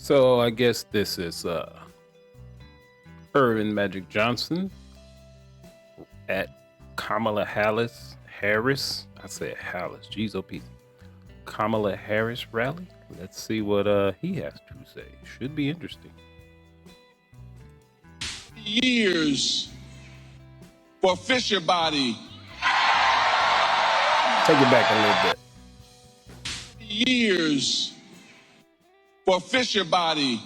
So I guess this is Irvin Magic Johnson at Kamala Harris. I said Harris. Jeez, oh, Pete. Kamala Harris rally. Let's see what he has to say. Should be interesting. Years for Fisher Body. Take it back a little bit. Years for Fisher Body.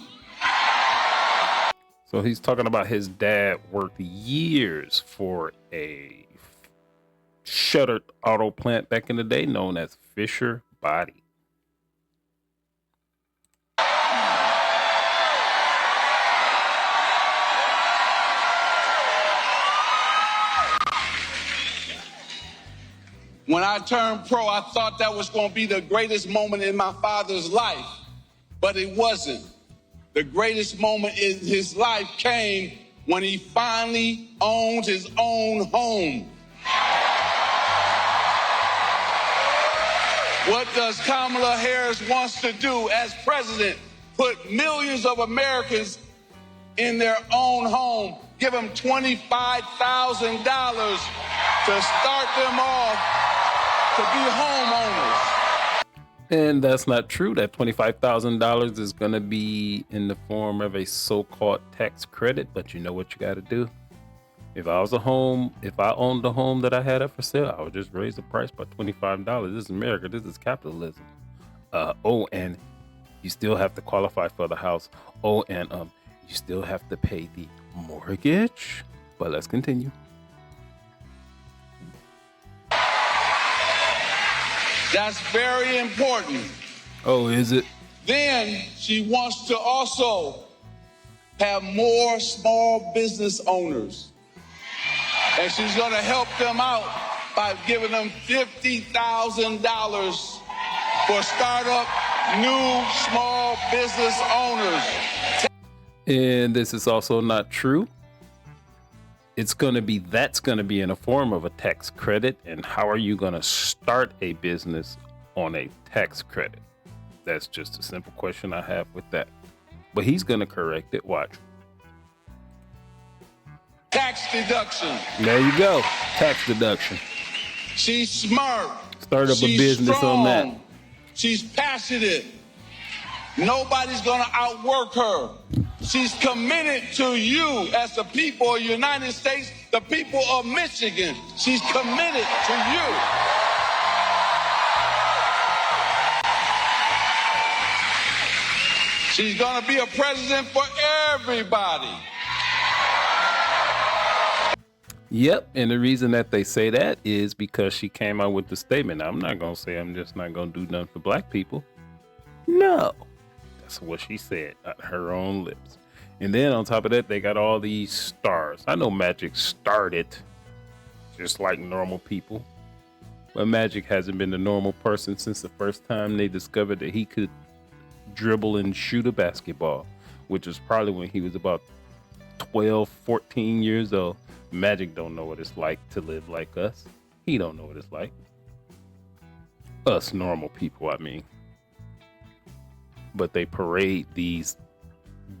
So he's talking about his dad worked years for a shuttered auto plant back in the day known as Fisher Body. When I turned pro, I thought that was going to be the greatest moment in my father's life, but it wasn't. The greatest moment in his life came when he finally owned his own home. What does Kamala Harris wants to do as president? Put millions of Americans in their own home, give them $25,000 to start them off to be homeowners. And that's not true. That $25,000 is going to be in the form of a so-called tax credit. But you know what you got to do? If I owned the home that I had up for sale, I would just raise the price by $25. This is America. This is capitalism. And you still have to qualify for the house. And you still have to pay the mortgage. But let's continue. That's very important. Oh, is it? Then she wants to also have more small business owners. And she's going to help them out by giving them $50,000 for startup new small business owners. And this is also not true. That's going to be in a form of a tax credit. And how are you going to start a business on a tax credit? That's just a simple question I have with that. But he's going to correct it. Watch. Tax deduction. There you go. Tax deduction. She's smart. Start up a business strong. on that. She's passionate. Nobody's going to outwork her. She's committed to you as the people of the United States, the people of Michigan. She's committed to you. She's going to be a president for everybody. Yep, and the reason that they say that is because she came out with the statement. Now, I'm not going to say I'm just not going to do nothing for black people. No. That's what she said, out her own lips. And then on top of that, they got all these stars. I know Magic started just like normal people, but Magic hasn't been a normal person since the first time they discovered that he could dribble and shoot a basketball, which was probably when he was about 12, 14 years old. Magic don't know what it's like to live like us. He don't know what it's like. Us normal people, I mean. But they parade these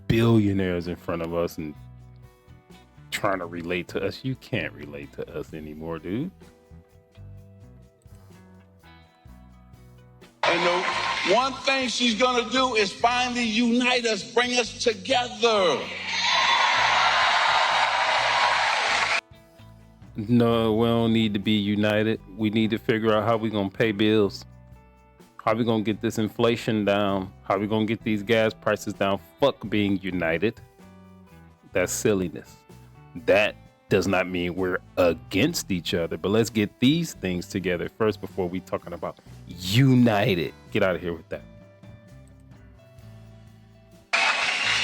billionaires in front of us and trying to relate to us. You can't relate to us anymore, dude. And the one thing she's going to do is finally unite us, bring us together. No, we don't need to be united. We need to figure out how we're going to pay bills. How we going to get this inflation down? How we going to get these gas prices down? Fuck being united. That's silliness. That does not mean we're against each other, but let's get these things together first before we talking about united. Get out of here with that.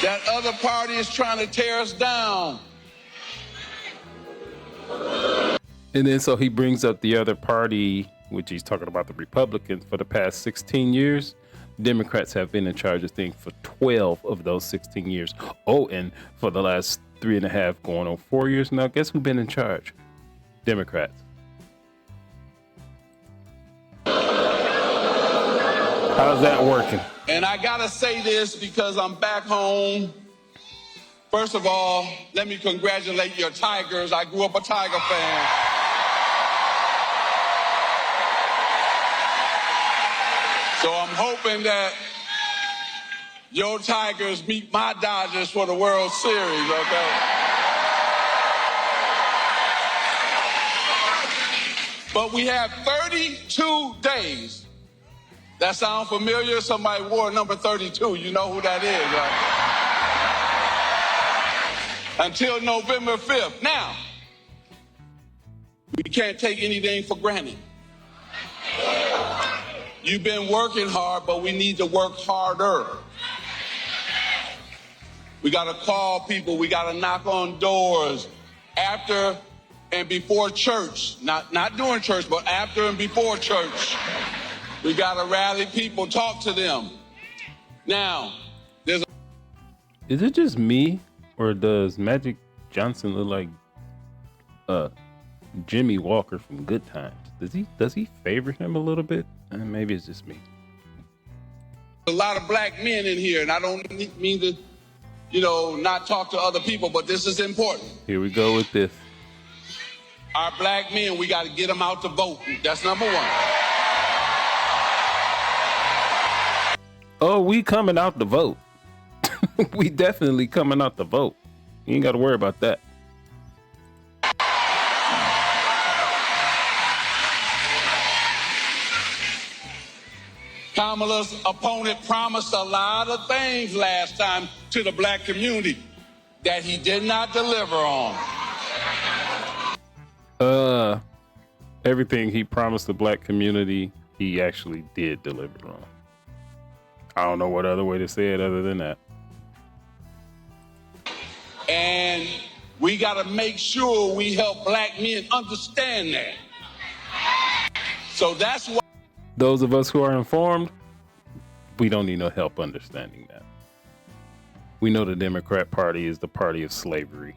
That other party is trying to tear us down. And then so he brings up the other party, which he's talking about the Republicans. For the past 16 years, Democrats have been in charge of things for 12 of those 16 years. Oh, and for the last 3.5 going on 4 years now, guess who's been in charge? Democrats. How's that working? And I gotta say this because I'm back home. First of all, let me congratulate your Tigers. I grew up a Tiger fan. So I'm hoping that your Tigers meet my Dodgers for the World Series, okay? But we have 32 days. That sound familiar? Somebody wore number 32. You know who that is, right? Until November 5th. Now, we can't take anything for granted. You've been working hard, but we need to work harder. We got to call people. We got to knock on doors after and before church. Not during church, but after and before church. We got to rally people, talk to them. Now, is it just me, or does Magic Johnson look like Jimmy Walker from Good Times? Does he favor him a little bit? Maybe it's just me. A lot of black men in here, and I don't mean to, not talk to other people, but this is important. Here we go with this. Our black men, we got to get them out to vote. That's number one. Oh, we coming out to vote. We definitely coming out to vote. You ain't got to worry about that. Kamala's opponent promised a lot of things last time to the black community that he did not deliver on. Everything he promised the black community, he actually did deliver on. I don't know what other way to say it other than that. And we got to make sure we help black men understand that. So that's why those of us who are informed, we don't need no help understanding that. We know the Democrat Party is the party of slavery.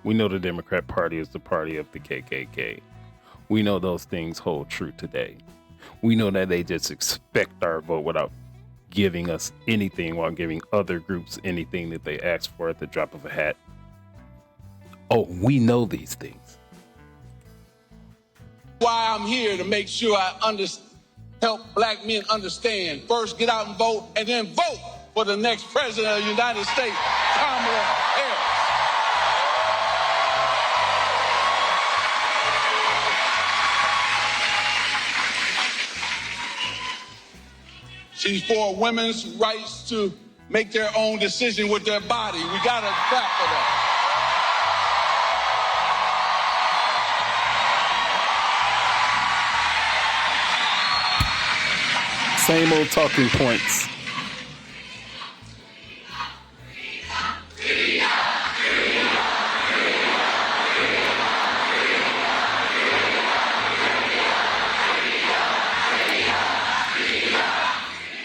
We know the Democrat Party is the party of the KKK. We know those things hold true today. We know that they just expect our vote without giving us anything, while giving other groups anything that they ask for at the drop of a hat. Oh, we know these things. Why I'm here, to make sure I help black men understand. First, get out and vote, and then vote for the next president of the United States, Kamala Harris. She's for women's rights to make their own decision with their body. We got to clap for that. Same old talking points.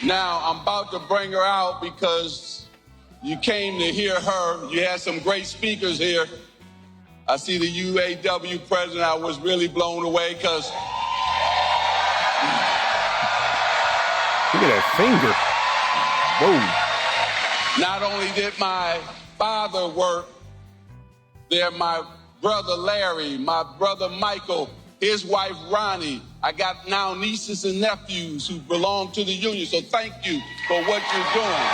Now, I'm about to bring her out because you came to hear her. You had some great speakers here. I see the UAW president. I was really blown away because look at that finger. Whoa. Not only did my father work there, my brother Larry, my brother Michael, his wife Ronnie. I got now nieces and nephews who belong to the union. So thank you for what you're doing.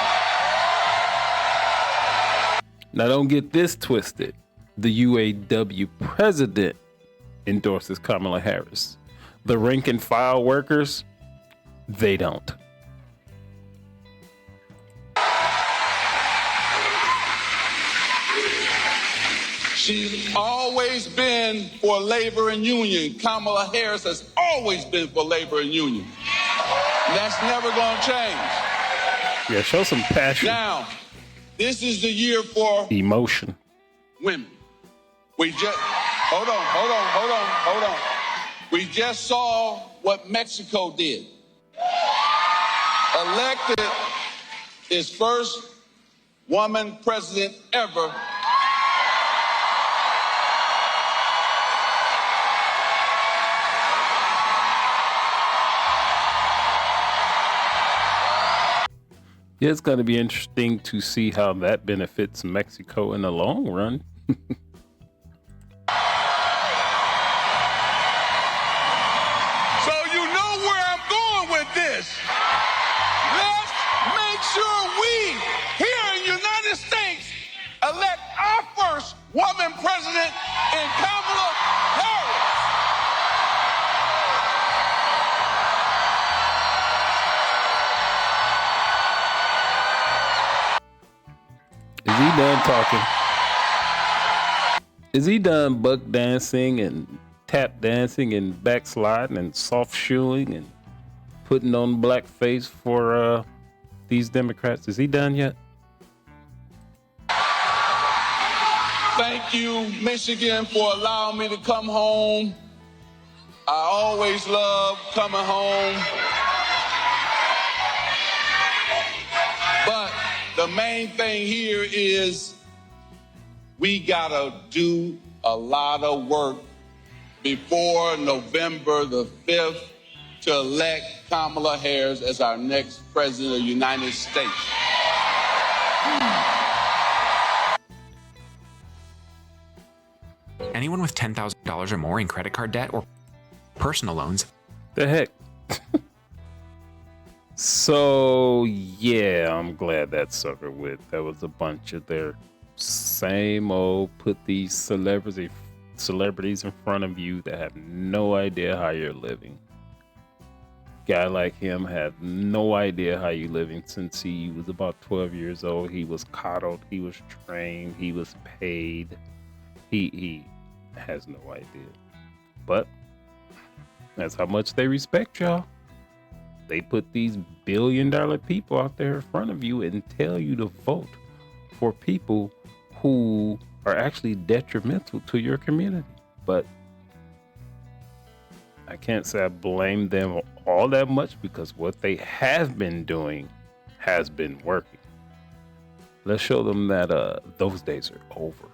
Now don't get this twisted. The UAW president endorses Kamala Harris. The rank and file workers, they don't. She's always been for labor and union. Kamala Harris has always been for labor and union. And that's never going to change. Yeah, show some passion. Now, this is the year for emotion. Women. We just, hold on. We just saw what Mexico did. Elected its first woman president ever. Yeah, it's going to be interesting to see how that benefits Mexico in the long run. So you know where I'm going with this. Let's make sure we, here in the United States, elect our first woman president in Kamala Harris. Is he done talking? Is he done buck dancing and tap dancing and backsliding and soft shoeing and putting on blackface for these Democrats? Is he done yet? Thank you, Michigan, for allowing me to come home. I always love coming home. But the main thing here is we gotta do a lot of work before November the 5th to elect Kamala Harris as our next president of the United States. Anyone with $10,000 or more in credit card debt or personal loans. The heck? So, yeah, I'm glad that's over with. That was a bunch of their same old put these celebrities in front of you that have no idea how you're living. Guy like him had no idea how you're living since he was about 12 years old. He was coddled, he was trained, he was paid. He has no idea. But that's how much they respect y'all. They put these billion-dollar people out there in front of you and tell you to vote for people who are actually detrimental to your community. But I can't say I blame them all that much because what they have been doing has been working. Let's show them that those days are over.